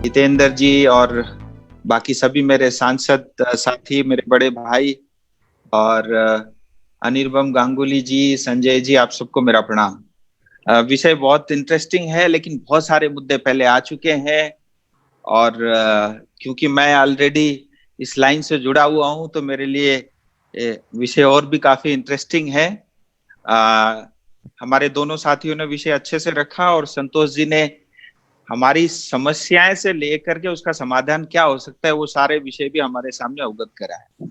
जितेंद्र जी और बाकी सभी मेरे सांसद साथी, मेरे बड़े भाई और अनिर्बम गांगुली जी, संजय जी, आप सबको मेरा प्रणाम। विषय बहुत इंटरेस्टिंग है, लेकिन बहुत सारे मुद्दे पहले आ चुके हैं। और क्योंकि मैं ऑलरेडी इस लाइन से जुड़ा हुआ हूं, तो मेरे लिए विषय और भी काफी इंटरेस्टिंग है। अ, हमारे दोनों साथियों ने विषय अच्छे से रखा और संतोष जी ने हमारी समस्याएं से लेकर के उसका समाधान क्या हो सकता है, वो सारे विषय भी हमारे सामने अवगत करा है।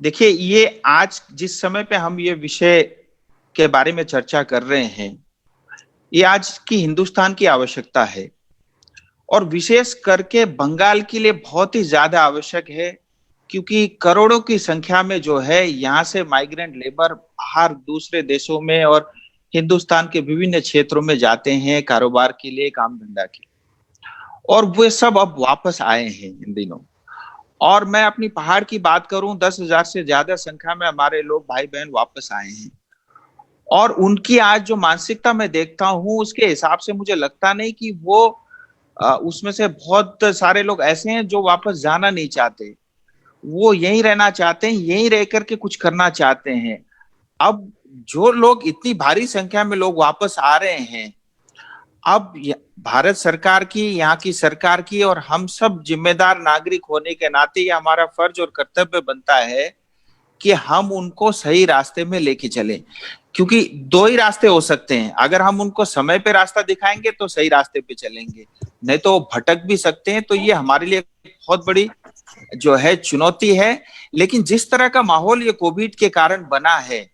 देखिए, ये आज जिस समय पे हम ये विषय के बारे में चर्चा कर रहे हैं, ये आज की हिंदुस्तान की आवश्यकता है और विशेष करके बंगाल के लिए बहुत ही ज्यादा आवश्यक है। क्योंकि करोड़ों की संख्या में जो है यहाँ से माइग्रेंट लेबर बाहर दूसरे देशों में और हिंदुस्तान के विभिन्न क्षेत्रों में जाते हैं कारोबार के लिए, काम धंधा के लिए, और वे सब अब वापस आए हैं इन दिनों। और मैं अपनी पहाड़ की बात करूं, 10,000 से ज्यादा संख्या में हमारे लोग भाई बहन वापस आए हैं। और उनकी आज जो मानसिकता मैं देखता हूं, उसके हिसाब से मुझे लगता नहीं कि वो उसमें से बहुत सारे लोग ऐसे हैं जो वापस जाना नहीं चाहते। वो यहीं रहना चाहते हैं, यहीं रह करके कुछ करना चाहते हैं। अब जो लोग, इतनी भारी संख्या में लोग वापस आ रहे हैं, अब भारत सरकार की, यहाँ की सरकार की और हम सब जिम्मेदार नागरिक होने के नाते ये हमारा फर्ज और कर्तव्य बनता है कि हम उनको सही रास्ते में लेके चलें। क्योंकि दो ही रास्ते हो सकते हैं, अगर हम उनको समय पे रास्ता दिखाएंगे तो सही रास्ते पे चलेंगे, नहीं तो भटक भी सकते हैं। तो ये हमारे लिए बहुत बड़ी जो है चुनौती है। लेकिन जिस तरह का माहौल ये कोविड के कारण बना है,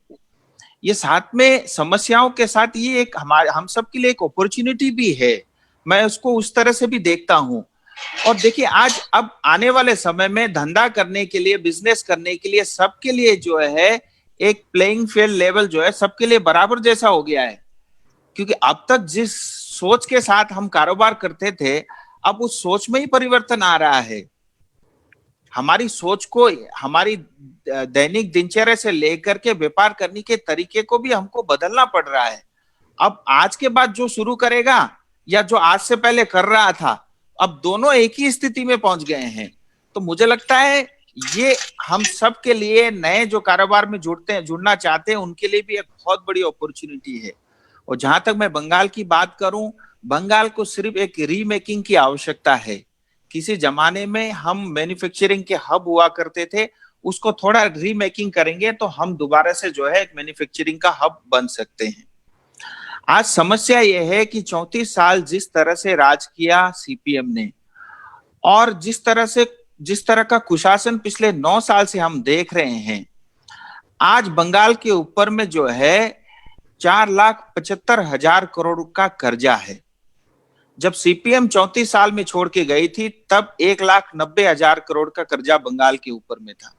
ये साथ में समस्याओं के साथ ये एक हमारे हम सब के लिए एक अपॉर्चुनिटी भी है। मैं उसको उस तरह से भी देखता हूं। और देखिए, आज अब आने वाले समय में धंधा करने के लिए, बिजनेस करने के लिए, सबके लिए जो है एक प्लेइंग फील्ड लेवल जो है सबके लिए बराबर जैसा हो गया है। क्योंकि अब तक जिस सोच के साथ हम कारोबार करते थे, अब उस सोच में ही परिवर्तन आ रहा है। हमारी सोच को, हमारी दैनिक दिनचर्या से लेकर के व्यापार करने के तरीके को भी हमको बदलना पड़ रहा है। अब आज के बाद जो शुरू करेगा या जो आज से पहले कर रहा था, अब दोनों एक ही स्थिति में पहुंच गए हैं। तो मुझे लगता है ये हम सब के लिए, नए जो कारोबार में जुड़ना चाहते हैं, उनके लिए भी एक बहुत बड़ी अपॉर्चुनिटी है। और जहां तक मैं बंगाल की बात करूं, बंगाल को सिर्फ एक रीमेकिंग की आवश्यकता है। किसी जमाने में हम मैन्युफैक्चरिंग के हब हुआ करते थे, उसको थोड़ा रीमेकिंग करेंगे तो हम दोबारा से जो है एक मैन्युफैक्चरिंग का हब बन सकते हैं। आज समस्या यह है कि 34 साल जिस तरह से राज किया सीपीएम ने, और जिस तरह का कुशासन पिछले 9 साल से हम देख रहे हैं, आज बंगाल के ऊपर में जो है 4,75,000 करोड़ का कर्जा है। जब सीपीएम 34 साल में छोड़ के गई थी, तब 1,90,000 करोड़ का कर्जा बंगाल के ऊपर में था।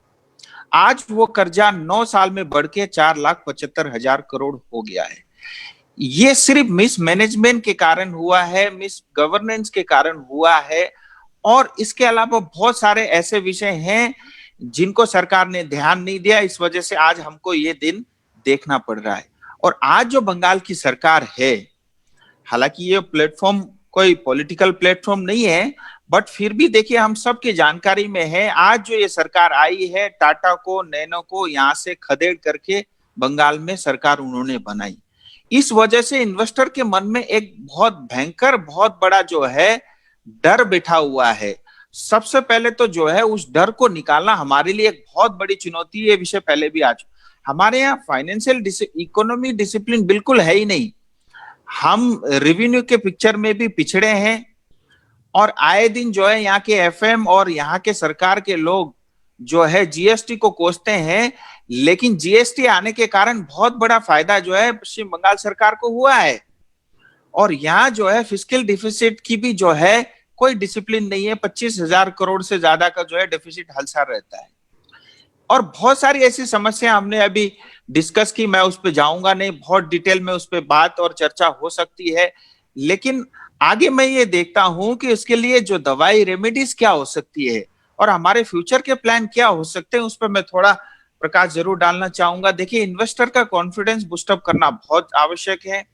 आज वो कर्जा 9 साल में बढ़ के 4,75,000 करोड़ हो गया है। ये सिर्फ मिस मैनेजमेंट के कारण हुआ है, मिस गवर्नेंस के कारण हुआ है। और इसके अलावा बहुत सारे ऐसे विषय हैं जिनको सरकार ने ध्यान नहीं दिया। इस वजह से आज हमको ये दिन देखना पड़ रहा है। और आज जो बंगाल की सरकार है, हालांकि ये प्लेटफॉर्म कोई पॉलिटिकल प्लेटफॉर्म नहीं है, बट फिर भी देखिए, हम सबकी जानकारी में है, आज जो ये सरकार आई है, टाटा को, नैनो को यहां से खदेड़ करके बंगाल में सरकार उन्होंने बनाई। इस वजह से इन्वेस्टर के मन में एक बहुत भयंकर, बहुत बड़ा जो है डर बैठा हुआ है। सबसे पहले तो जो है उस डर को निकालना हमारे लिए एक बहुत बड़ी चुनौती है। ये विषय पहले भी आज हमारे यहाँ फाइनेंशियल इकोनॉमी डिसिप्लिन बिल्कुल है ही नहीं। हम रेवेन्यू के पिक्चर में भी पिछड़े हैं। और आए दिन जो है यहाँ के एफएम और यहाँ के सरकार के लोग जो है जीएसटी को कोसते हैं, लेकिन जीएसटी आने के कारण बहुत बड़ा फायदा जो है पश्चिम बंगाल सरकार को हुआ है। और यहाँ जो है फिस्कल डिफिसिट की भी जो है कोई डिसिप्लिन नहीं है। 25,000 करोड़ से ज्यादा का जो है डिफिसिट हलसा रहता है। और बहुत सारी ऐसी समस्या हमने अभी डिस्कस की, मैं उस पर जाऊंगा नहीं, बहुत डिटेल में उस पर बात और चर्चा हो सकती है। लेकिन आगे मैं ये देखता हूं कि इसके लिए जो दवाई, रेमेडीज क्या हो सकती है और हमारे फ्यूचर के प्लान क्या हो सकते हैं, उस पर मैं थोड़ा प्रकाश जरूर डालना चाहूंगा। देखिए, इन्वेस्टर का कॉन्फिडेंस बूस्टअप करना बहुत आवश्यक है।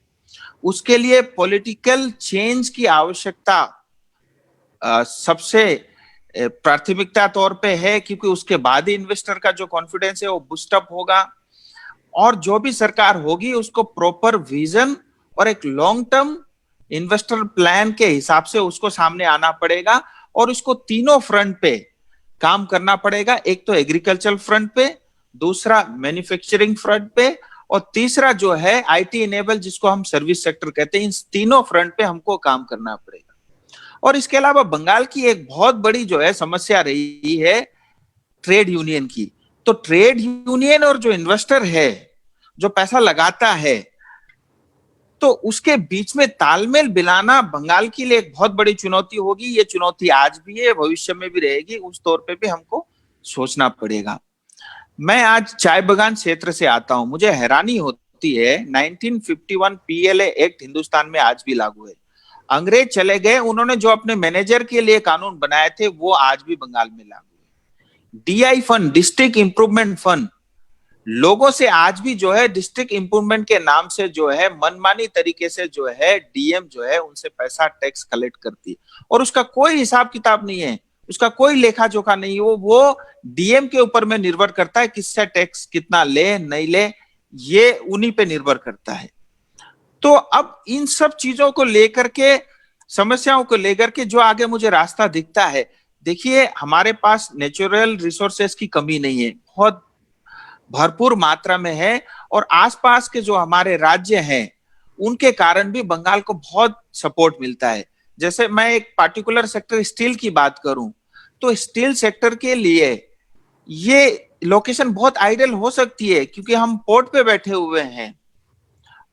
उसके लिए पॉलिटिकल चेंज की आवश्यकता सबसे प्राथमिकता तौर पे है, क्योंकि उसके बाद ही इन्वेस्टर का जो कॉन्फिडेंस है वो बूस्टअप होगा। और जो भी सरकार होगी उसको प्रॉपर विजन और एक लॉन्ग टर्म इन्वेस्टर प्लान के हिसाब से उसको सामने आना पड़ेगा, और उसको तीनों फ्रंट पे काम करना पड़ेगा। एक तो एग्रीकल्चर फ्रंट पे, दूसरा मैन्युफैक्चरिंग फ्रंट पे, और तीसरा जो है आईटी इनेबल, जिसको हम सर्विस सेक्टर कहते हैं। इन तीनों फ्रंट पे हमको काम करना पड़ेगा। और इसके अलावा बंगाल की एक बहुत बड़ी जो है समस्या रही है ट्रेड यूनियन की। तो ट्रेड यूनियन और जो इन्वेस्टर है, जो पैसा लगाता है, तो उसके बीच में तालमेल मिलाना बंगाल के लिए एक बहुत बड़ी चुनौती होगी। ये चुनौती आज भी है, भविष्य में भी रहेगी। उस तौर पे भी हमको सोचना पड़ेगा। मैं आज चाय बगान क्षेत्र से आता हूं। मुझे हैरानी होती है, 1951 पीएलए एक्ट हिंदुस्तान में आज भी लागू है। अंग्रेज चले गए, उन्होंने जो अपने मैनेजर के लिए कानून बनाए थे वो आज भी बंगाल में लागू है। DI fund, district improvement fund, लोगों से आज भी जो है डिस्ट्रिक्ट इंप्रूवमेंट के नाम से जो है मनमानी तरीके से जो है डीएम जो है उनसे पैसा टैक्स कलेक्ट करती है, और उसका कोई हिसाब किताब नहीं है, उसका कोई लेखा जोखा नहीं है। वो डीएम के ऊपर में निर्भर करता है किससे टैक्स कितना ले नहीं ले, ये उन्हीं पे निर्भर करता है। तो अब इन सब चीजों को लेकर के, समस्याओं को लेकर के जो आगे मुझे रास्ता दिखता है, देखिए हमारे पास नेचुरल रिसोर्सेस की कमी नहीं है, बहुत भरपूर मात्रा में है। और आसपास के जो हमारे राज्य हैं उनके कारण भी बंगाल को बहुत सपोर्ट मिलता है। जैसे मैं एक पार्टिकुलर सेक्टर स्टील की बात करूं, तो स्टील सेक्टर के लिए ये लोकेशन बहुत आइडियल हो सकती है, क्योंकि हम पोर्ट पे बैठे हुए हैं,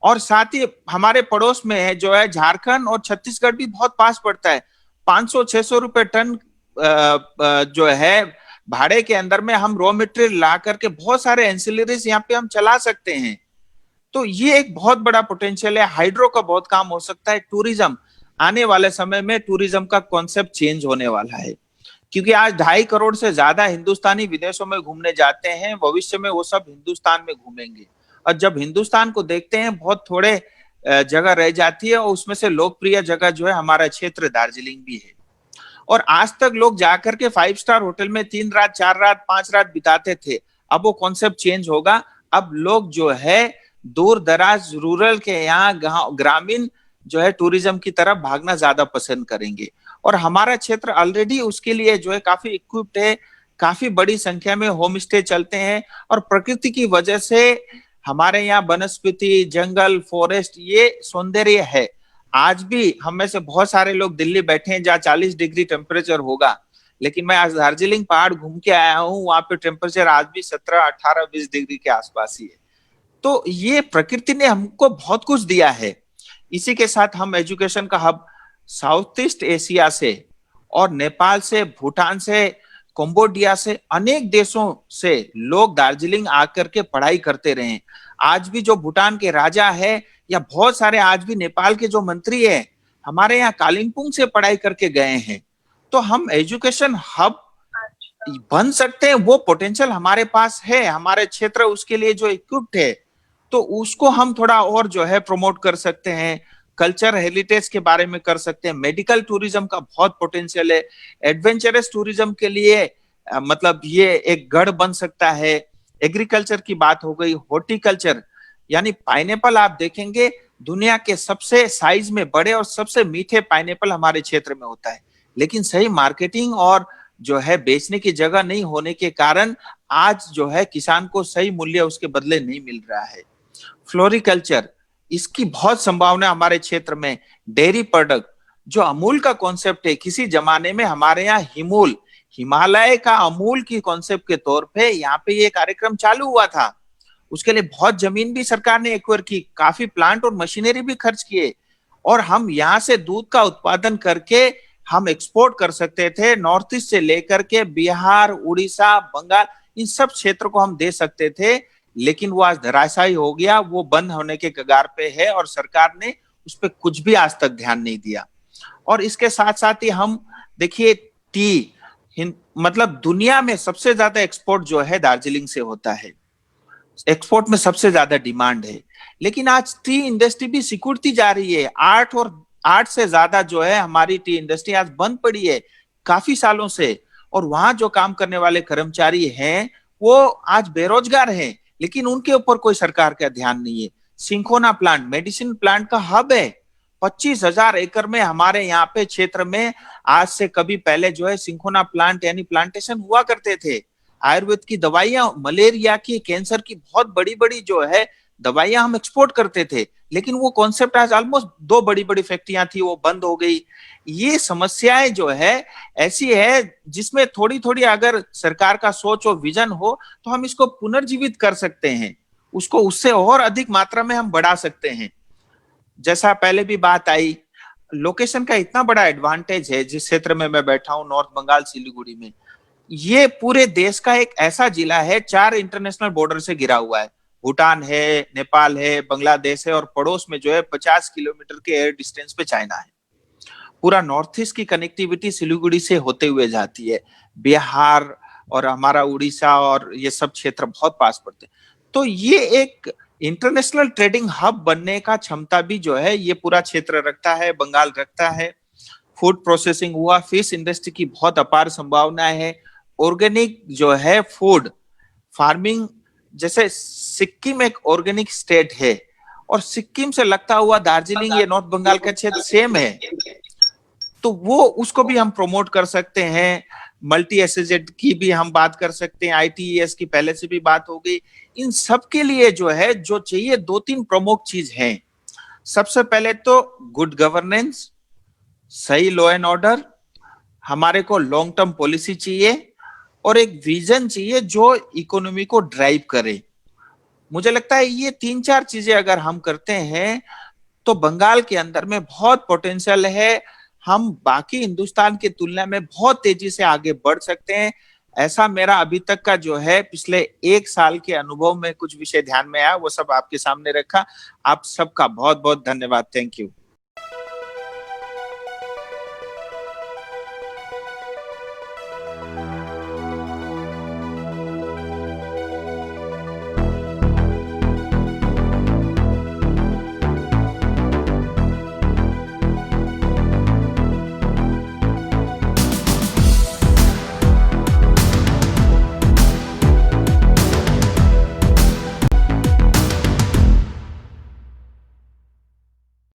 और साथ ही हमारे पड़ोस में है जो है झारखंड और छत्तीसगढ़ भी बहुत पास पड़ता है। 500-600 रुपए टन जो है भाड़े के अंदर में हम रॉ मटेरियल ला करके बहुत सारे एंसिलरीज यहाँ पे हम चला सकते हैं। तो ये एक बहुत बड़ा पोटेंशियल है। हाइड्रो का बहुत काम हो सकता है। टूरिज्म, आने वाले समय में टूरिज्म का कॉन्सेप्ट चेंज होने वाला है, क्योंकि आज 2.5 करोड़ से ज्यादा हिंदुस्तानी विदेशों में घूमने जाते हैं। भविष्य में वो सब हिंदुस्तान में घूमेंगे, और जब हिंदुस्तान को देखते हैं बहुत थोड़े जगह रह जाती है, और उसमें से लोकप्रिय जगह जो है हमारा क्षेत्र दार्जिलिंग भी है। और आज तक लोग जाकर के 5 स्टार होटल में 3 रात 4 रात 5 रात बिताते थे, अब वो कॉन्सेप्ट चेंज होगा। अब लोग जो है दूर दराज रूरल के यहाँ ग्रामीण जो है टूरिज्म की तरफ भागना ज्यादा पसंद करेंगे। और हमारा क्षेत्र ऑलरेडी उसके लिए जो है काफी इक्विप्ड है, काफी बड़ी संख्या में होम स्टे चलते हैं, और प्रकृति की वजह से हमारे यहाँ वनस्पति, जंगल, फॉरेस्ट, ये सौंदर्य है। आज भी हम में से बहुत सारे लोग दिल्ली बैठे हैं जहाँ 40 डिग्री टेम्परेचर होगा, लेकिन मैं आज दार्जिलिंग पहाड़ घूम के आया हूँ, वहां पे टेम्परेचर आज भी 17, 18, 20 डिग्री के आसपास ही है। तो ये प्रकृति ने हमको बहुत कुछ दिया है। इसी के साथ हम एजुकेशन का हब, साउथ ईस्ट एशिया से और नेपाल से, भूटान से, कंबोडिया से, अनेक देशों से लोग दार्जिलिंग आकर के पढ़ाई करते रहे। आज भी जो भूटान के राजा है, या बहुत सारे आज भी नेपाल के जो मंत्री है, हमारे यहाँ कालिम्पोंग से पढ़ाई करके गए हैं। तो हम एजुकेशन हब बन सकते हैं, वो पोटेंशियल हमारे पास है। हमारे क्षेत्र उसके लिए जो इक्विप्ड है, तो उसको हम थोड़ा और जो है प्रमोट कर सकते हैं। कल्चर हेरिटेज के बारे में कर सकते हैं। मेडिकल टूरिज्म का बहुत पोटेंशियल है। एडवेंचरस टूरिज्म के लिए मतलब ये एक गढ़ बन सकता है। एग्रीकल्चर की बात हो गई, हॉर्टिकल्चर, यानी पाइनएप्पल आप देखेंगे दुनिया के सबसे साइज में बड़े और सबसे मीठे पाइनएप्पल हमारे क्षेत्र में होता है, लेकिन सही मार्केटिंग और जो है बेचने की जगह नहीं होने के कारण आज जो है किसान को सही मूल्य उसके बदले नहीं मिल रहा है। फ्लोरिकल्चर, इसकी बहुत संभावना हमारे क्षेत्र में। डेयरी प्रोडक्ट, जो अमूल का कॉन्सेप्ट है, किसी जमाने में हमारे यहाँ हिमूल, हिमालय का अमूल की कॉन्सेप्ट के तौर पे यहाँ पे ये कार्यक्रम चालू हुआ था। उसके लिए बहुत जमीन भी सरकार ने एक्वायर की, काफी प्लांट और मशीनरी भी खर्च किए, और हम यहाँ से दूध का उत्पादन करके हम एक्सपोर्ट कर सकते थे। नॉर्थ ईस्ट से लेकर के बिहार, उड़ीसा, बंगाल, इन सब क्षेत्र को हम दे सकते थे, लेकिन वो आज धराशायी हो गया, वो बंद होने के कगार पे है, और सरकार ने उस पर कुछ भी आज तक ध्यान नहीं दिया। और इसके साथ साथ ही हम देखिए टी, मतलब दुनिया में सबसे ज्यादा एक्सपोर्ट जो है दार्जिलिंग से होता है, एक्सपोर्ट में सबसे ज्यादा डिमांड है। लेकिन आज टी इंडस्ट्री भी सिकुड़ती जा रही है। 8 और 8 से ज्यादा जो है हमारी टी इंडस्ट्री आज बंद पड़ी है काफी सालों से। और वहां जो काम करने वाले कर्मचारी हैं वो आज बेरोजगार हैं, लेकिन उनके ऊपर कोई सरकार का ध्यान नहीं है। सिंखोना प्लांट मेडिसिन प्लांट का हब है। 25,000 एकड़ में हमारे यहाँ पे क्षेत्र में आज से कभी पहले जो है सिंखोना प्लांट यानी प्लांटेशन हुआ करते थे। आयुर्वेद की दवाइयां, मलेरिया की, कैंसर की बहुत बड़ी बड़ी जो है दवाइयां हम एक्सपोर्ट करते थे। लेकिन वो कॉन्सेप्ट आज ऑलमोस्ट 2 बड़ी बड़ी फैक्ट्रियां थी वो बंद हो गई। ये समस्याएं जो है ऐसी है जिसमें थोड़ी थोड़ी अगर सरकार का सोच और विजन हो तो हम इसको पुनर्जीवित कर सकते हैं, उसको उससे और अधिक मात्रा में हम बढ़ा सकते हैं। जैसा पहले भी बात आई, लोकेशन का इतना बड़ा एडवांटेज है जिस क्षेत्र में मैं बैठा हूं, नॉर्थ बंगाल सिलीगुड़ी में। ये पूरे देश का एक ऐसा जिला है 4 इंटरनेशनल बॉर्डर से घिरा हुआ है। भूटान है, नेपाल है, बांग्लादेश है और पड़ोस में जो है 50 किलोमीटर के एयर डिस्टेंस पे चाइना है। पूरा नॉर्थ ईस्ट की कनेक्टिविटी सिलीगुड़ी से होते हुए जाती है। बिहार और हमारा उड़ीसा और ये सब क्षेत्र बहुत पास पड़ते हैं। तो ये एक इंटरनेशनल ट्रेडिंग हब बनने का क्षमता भी जो है ये पूरा क्षेत्र रखता है, बंगाल रखता है। फूड प्रोसेसिंग हुआ, फिश इंडस्ट्री की बहुत अपार संभावनाएं है। ऑर्गेनिक जो है फूड फार्मिंग, जैसे सिक्किम एक ऑर्गेनिक स्टेट है और सिक्किम से लगता हुआ दार्जिलिंग ये नॉर्थ बंगाल का क्षेत्र सेम है, तो वो उसको भी हम प्रमोट कर सकते हैं। मल्टी एसएजेड की भी हम बात कर सकते हैं, आईटीईएस की पहले से भी बात हो गई। इन सब के लिए जो है जो चाहिए 2-3 प्रमुख चीज हैं। सबसे पहले तो गुड गवर्नेंस, सही लॉ एंड ऑर्डर, हमारे को लॉन्ग टर्म पॉलिसी चाहिए और एक विजन चाहिए जो इकोनॉमी को ड्राइव करे। मुझे लगता है ये 3-4 चीजें अगर हम करते हैं तो बंगाल के अंदर में बहुत पोटेंशियल है। हम बाकी हिंदुस्तान की तुलना में बहुत तेजी से आगे बढ़ सकते हैं। ऐसा मेरा अभी तक का जो है पिछले 1 साल के अनुभव में कुछ विषय ध्यान में आया, वो सब आपके सामने रखा। आप सबका बहुत बहुत धन्यवाद। Thank you.